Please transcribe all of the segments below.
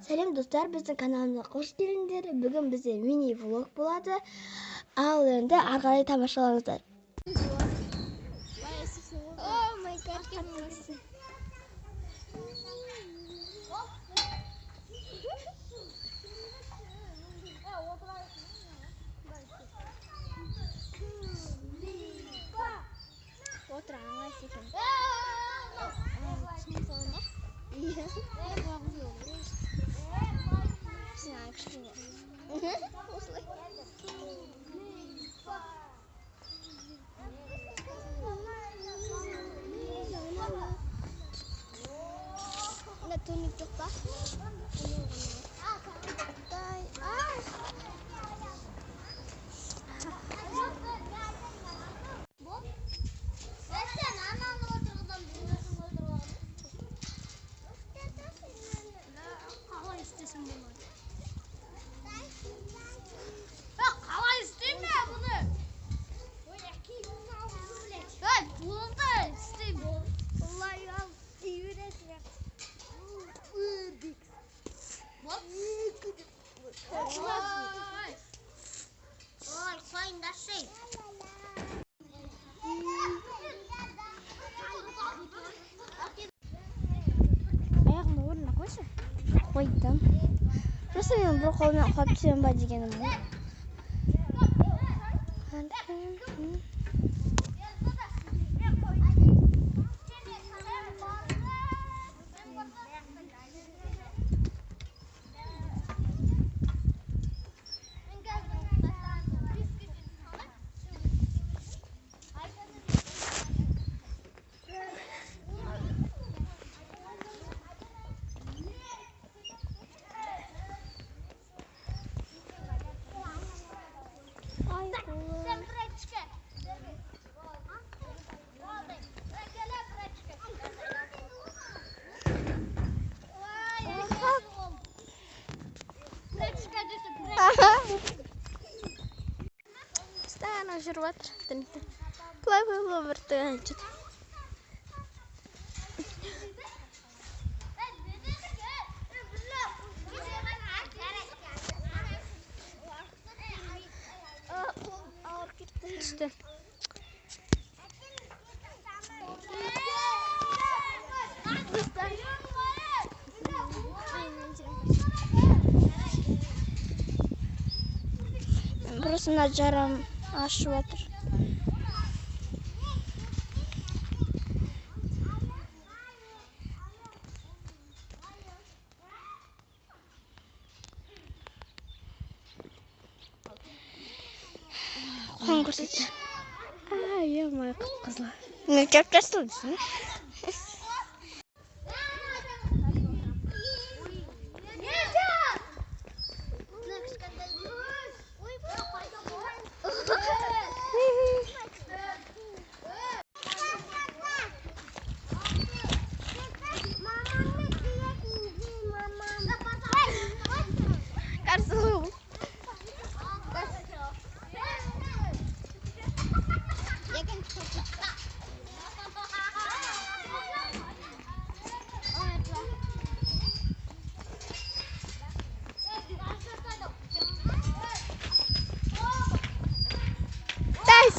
Сәлем достар, біздің каналымызға қош келдіңдер. Бүгін бізде мини влог болады. Ал енді ары қарай тамашалаңыздар. Аяғымды орнына қойшы. Қойдым. Просто мен бір қолымнан құлап түсемін ба дегенім ғой. Стана жүріп жатыр. Бұлай бірді әншеді. Түсті. Burasında caram aşı vardır. Hangisi? Ya mı kızlar? Ne yapacaksın?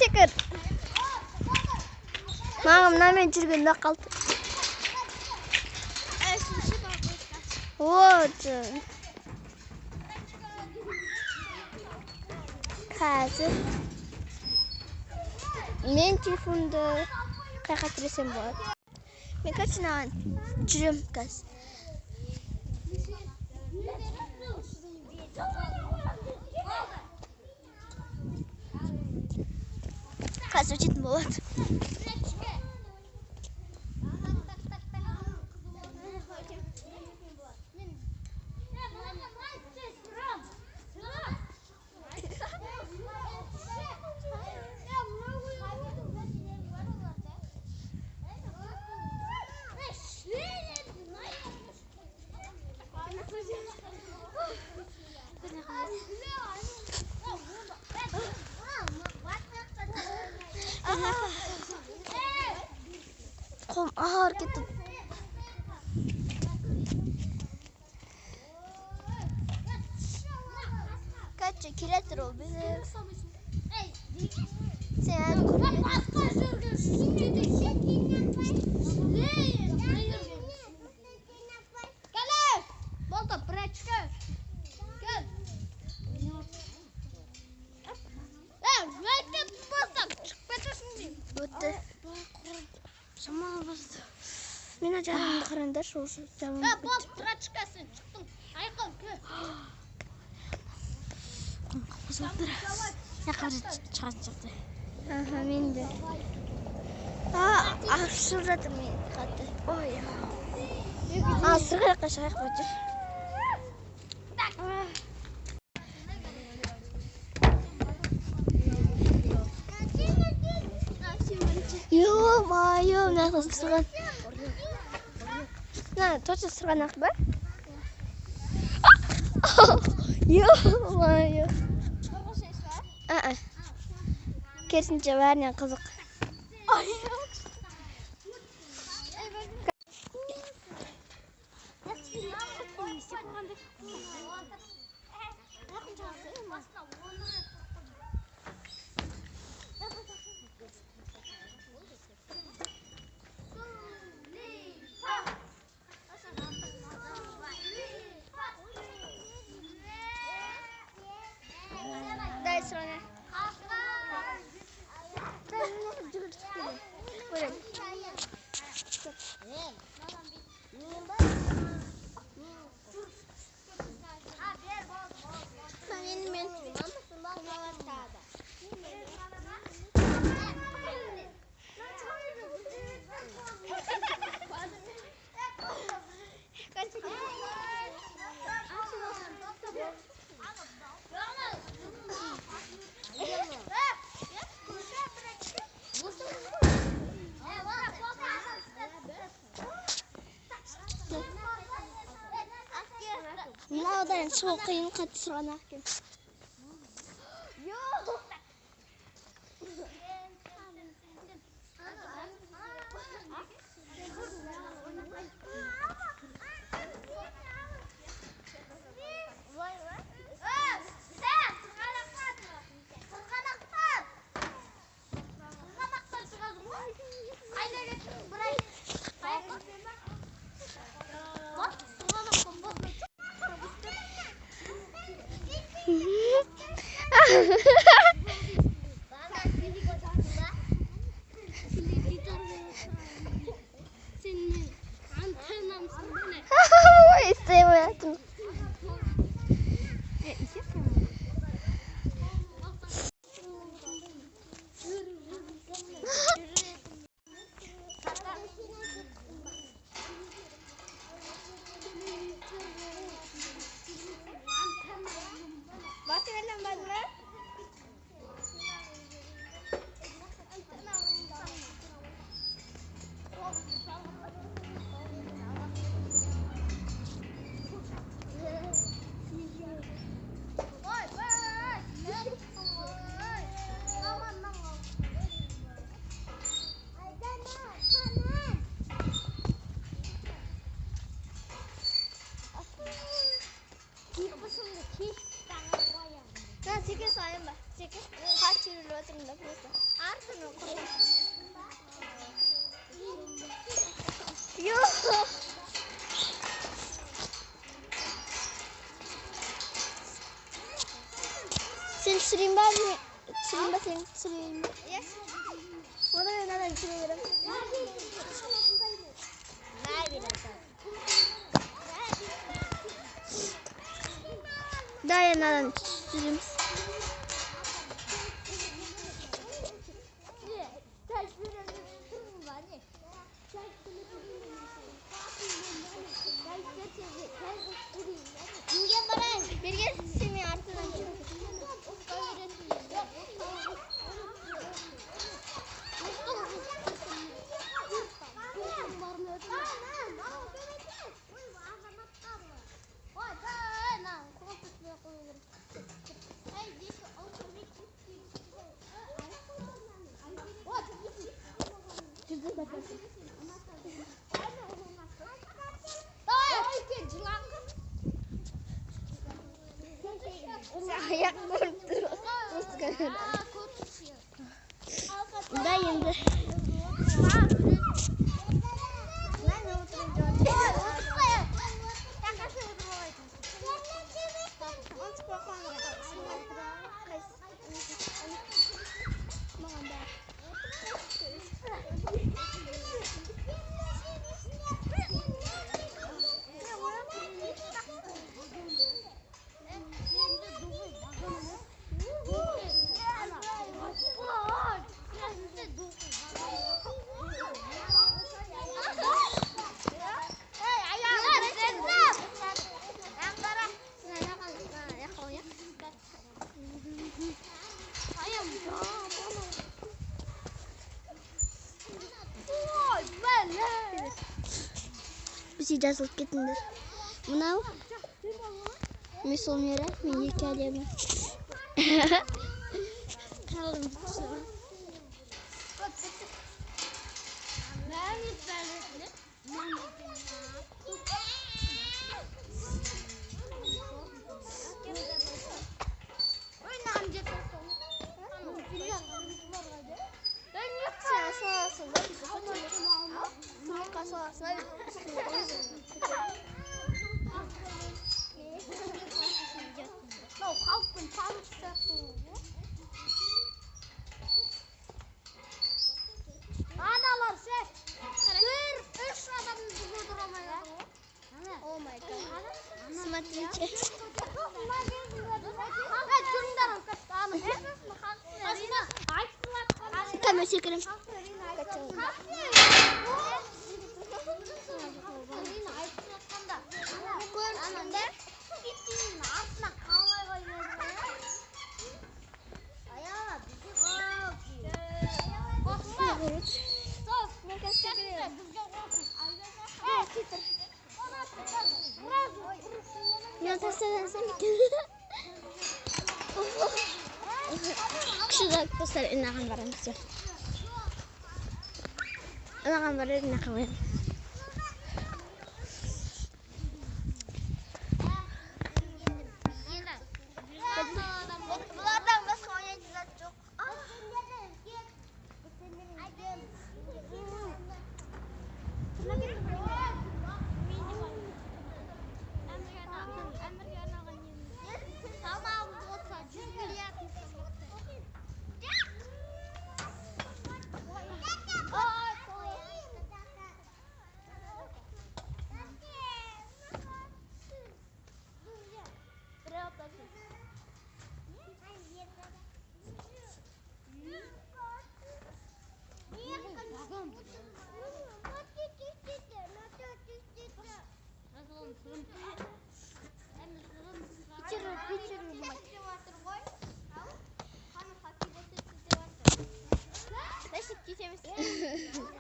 Şükür. Mağımdan ben çirginde kaldım. Oldu. Қазір мен телефонды қайға тіресем болады. Мен қазір жүремін қазір. Қазір өтетін болады. Kom ağır gittim. Gerçi kiretir o bizi. Sen kuruyor. Bitti. Şamal vardı. Мен ажарымды қараңдаршы, осы жаман болды, тұра шыққасын, шықтың. Айқын, көр. Қозғалдыр. Яқар шығатын шықты. Мен де. Ашып жатыр мен қатты. Ой. Сырға жаққа шығайық бәтір. Ё-моё, мына қыз сырған. Точно сырғанақ ба? Ё-моё. Керісінше бәріне қызық. Дай сырғана. Мынаудан шығу қиын, қатты сырғанақ екен. İstemiyorum. Sekiz sayın bak. 8 kaç yürü oturumda burası. Artın okuyun. Yok. Sen süreyim ben mi? Süreyim ben seni süreyim. Yes. O da ben nereden sürüyorum? Daha nereden süreyim? аяқ көріп тұр. Осы камера. Да, енді. Бізге жазылып кетіңдер. Мынау мен Солмира, мен екі әлемі. Қалым түсірім. Analar sen. Üç adamımızı durduramaya. Oh my god. Смотрите. Камера секрет. Я тастадан Кіші достар, инаған барамыз. Инаған барыр, инаған барыр. Бұлардан басқа ойнайтын зат жоқ.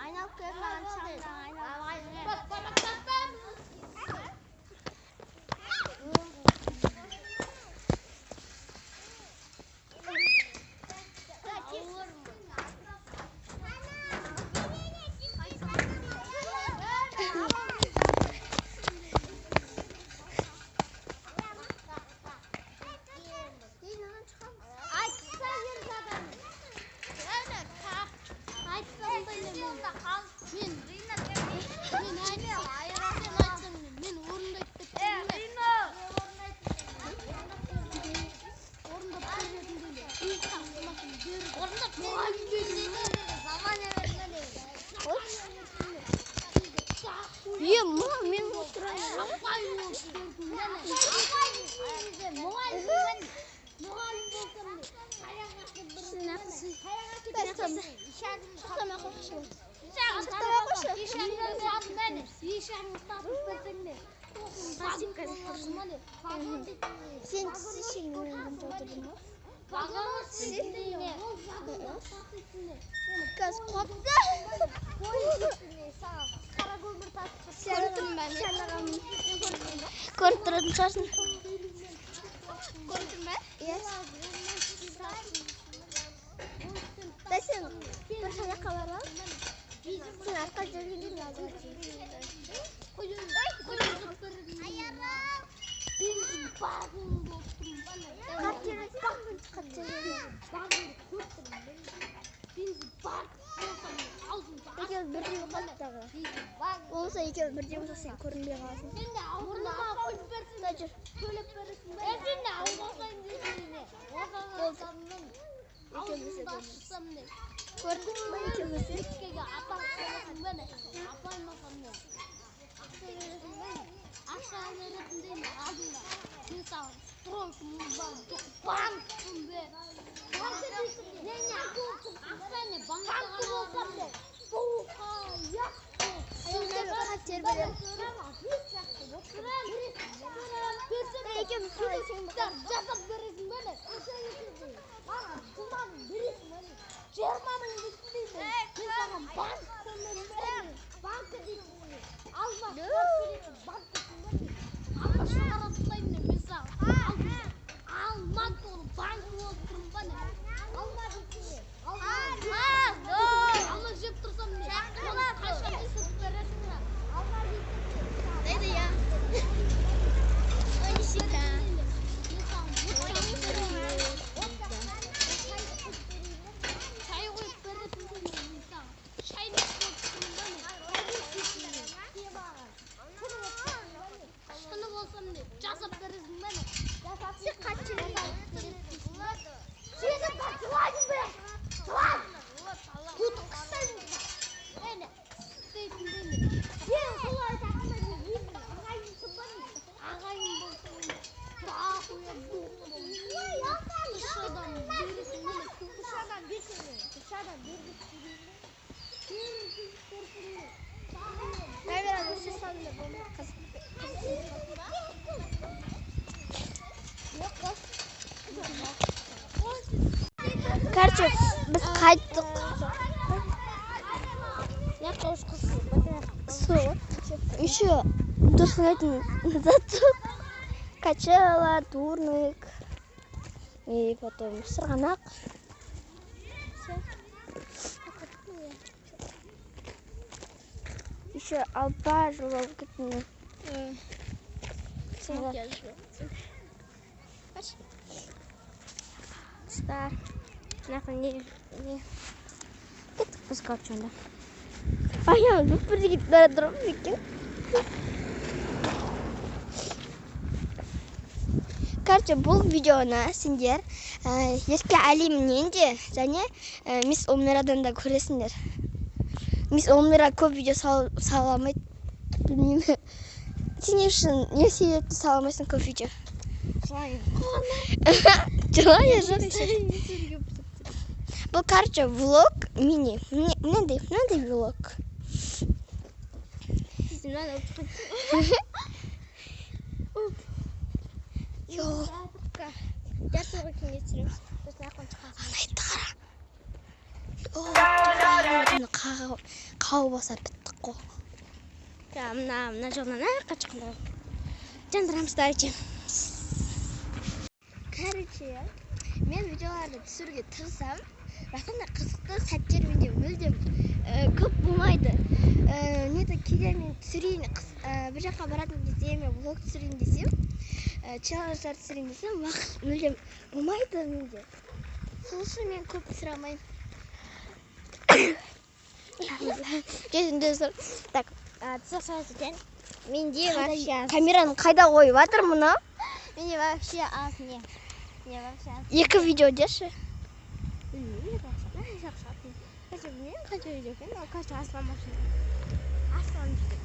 Айналып келіп маған көріп тұратын шығарсың. Көрдің бе? Иә. Сен бір жаққа бар ал. Сен артқа жүргенде lazım. Olsa ikеуі бірдей болса сен көрінбей қаласың. Сен де ауылға қойып берсін. Төлеп бересің бе? Сен де ауылға қойып берсін. Ауылында ашсам не? Көрдің бе екеуміз? Меккеге апарып бересің бе не? Апармасам не? Ақша беретін деймін алдында. Мен саған стройкым бар, банкпын бе? Ақша не банкқа болсам не? Короче, біз қайттық. Еще душевный затуп, качела, турник и потом сырғанақ. Еще алба жолы кетті. Стар. Нахуй не. Кеттік біз короче. Аяғым жоқ бірде кетіп бара тұрмын екен. Короче, бұл видеоны сендер Ерке Әлемінен де және Мисс Омирадан да көресіңдер. Мисс Омира көп видео саламайды. Білмеймін. Сен не үшін не себепті саламайсың көп видео? Жылай жоқ. Бұл короче влог мини. Мынандай влог. Жоқ. Қау басар біттік қой. Мына жолынан аққа шыққанда жандырамыз да айтайын. Короче, мен видеоларды түсіруге тырысам, расында қызықты сәттер менде мүлдем көп болмайды. Неде кейде мен түсірейін, бір жаққа баратын кезде мен влог түсірейін десем, челлендждар түсірейін десем, уақыт мүлдем болмайды менде. Сол үшін мен көп түсіре алмаймын. Так, түсірсаңыз екен. Менде вообще камераны қайда қойып жатыр мұны? Менде вообще аз не. Екі видео деші? Білмеймін, қанша видео екен, ол қанша асламасын. Аслам дейді.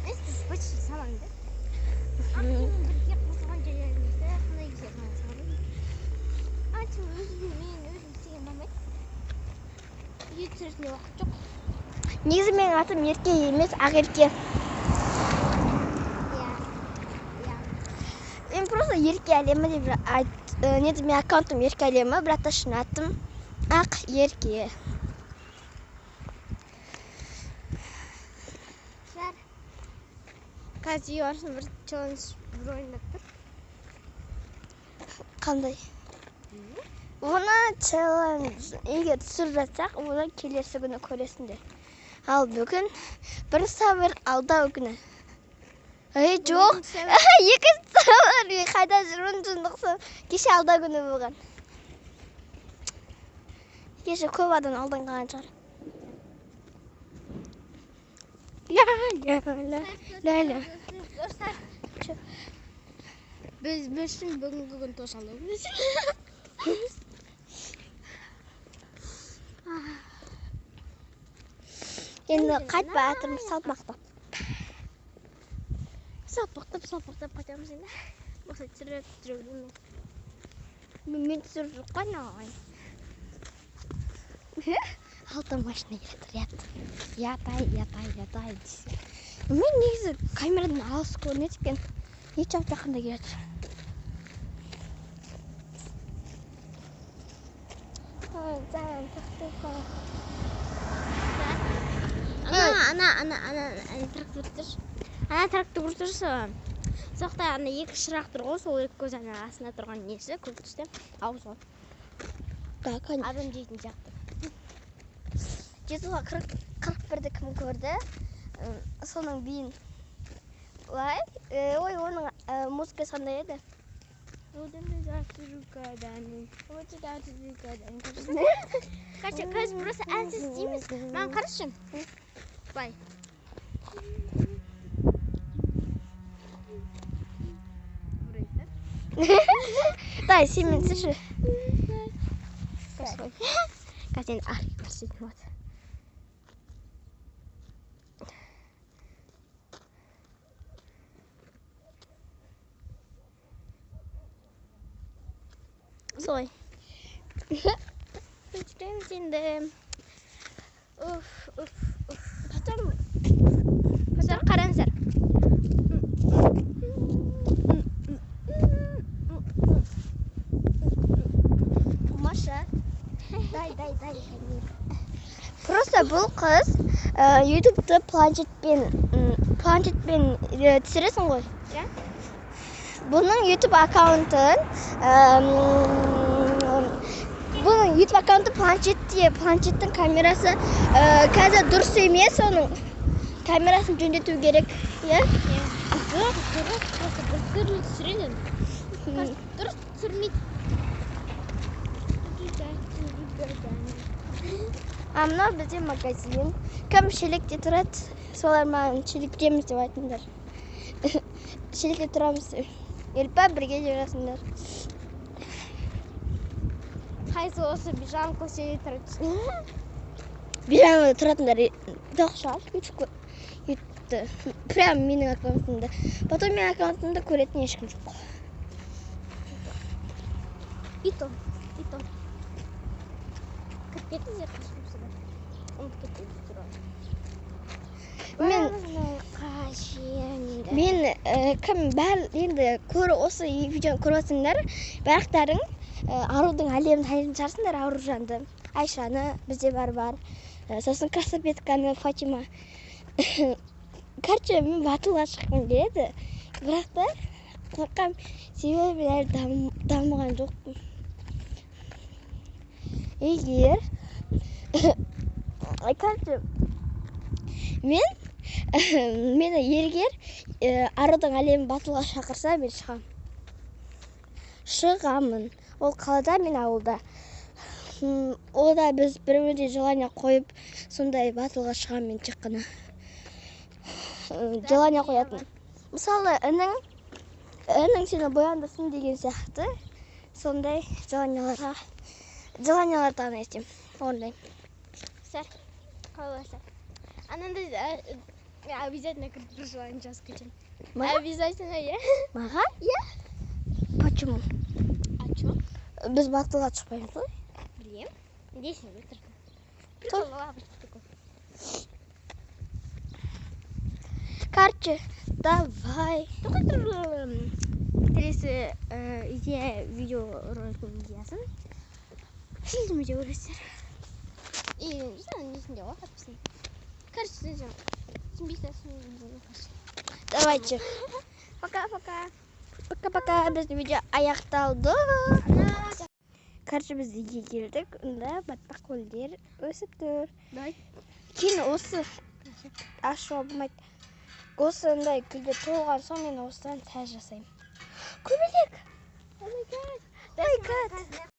Мен сіз почти салаңды. Ақшының бірге қосылған жерлеріңізді қандай кезде қанасыңыз? Мен өзім істеген болмайды. Үй түсірісінде уақыт жоқ. Негізі менің атым Ерке емес, Ақерке. Мен просто Ерке Әлемі деп неде мен аккаунтым Ерке Әлемі, бірақ та шын атым Ақерке. Қазір үй арасында бір челлендж бір ойындап тұр. Қандай? Оны челлендж егер түсіріп жатсақ, оны келесі күні көресіңдер. Ал бүгін бір сәуір алдау күні. Жоқ. Екі салар, қайда жүрін жүндіқсың. Кеше алда күні болған. Кеше көп адам алдан қалған шығар. Ля. Біз үшін бүгінгі күн тосалымыз. Енді қайтпай атырмыз салпақтап. Салпақтап қайтамыз енді. Осы түсіріп жүрмін. Мен түсіріп жоқ қой нағай. Алты машина келеді, ятай. Мен негізі камерадан алыс көрінеді екен. Не жақында келеді. Ана трактор тұрса. Соқта ана екі шырақ тұр ғой, сол екі көз ана астында тұрған несі, көп түсте. Ауыз ғой. Адам жейтін сияқты. Жетуға 41-ді кім көрді? Соның биін. Ой, оның музыкасы қандай еді? Қазір просто әнсіз істейміз. Маған қарашы. Бай. Дай, сен сіші. Қазір арық көрсетім от. Солай. Көшіреміз енді. Потом қараңыздар. Маша. Дай. Просто бұл қыз YouTube'ды планшетпен түсіресің ғой. Бұның YouTube аккаунтын планшеттің камерасы қазір дұрыс емес, оның камерасын жөндету керек. Дұрыс түсіреді. Дұрыс түсірмейді. Мынау бізде магазин. Кім шелекте тұрады, солар маған шелектеміз деп айтыңдар. Шелекте тұрамыз. Елпа бірге жүресіңдер. Қайсы осы бижам көшеде тұрады. Бижамада тұратындар жоқ шығар. Прям менің аккаунтымда. Потом менің аккаунтымда көретін ешкім жоқ. Ито. Кетті қашымсыда. Ұмыт кетті тұрады. Мен кім бәр енді осы видеоны көріп отырсыңдар, бәріқтарың арудың әлемін танитын шығарсыңдар, Аружанды, Айшаны, бізде бар. Сосын Касапетканы, Фатима. Короче, мен батылға шыққым келеді. Бірақ та қорқам, себебі әлі дамыған жоқпын. Егер короче, мені ергер арудың әлемін батылға шақырса, мен шығамын. Ол қалада, мен ауылда. Ода біз бір-бірде желание қойып, сондай батылға шығам мен шыққына. Желание қоятын. Мысалы, інің сені бояндырсын деген сияқты, сондай желаниялардан естем. Ондай. Сәр, қаласа. Анандай обязательно кіріп бір желание жазып кетемін. Обязательно, е? Маған? Е? Почему? А чё? Біз батылға шықпаймыз ғой? Білем. Дейсің бе тұрды? Короче, давай. Келесі видео роликтің идеясын фильмде көресіздер. Несінде ғой қапсын. Короче, Давайте. Пока-пока. Пока-пока. Біздің видео аяқталды. Короче, біз үйге келдік. Онда батпақ гүлдер өсіп тұр. Дай. Кейін осы ашуға болмайды. осындай гүлде толған сонымен осыдан тәж жасаймын. Көбелек. Oh my god.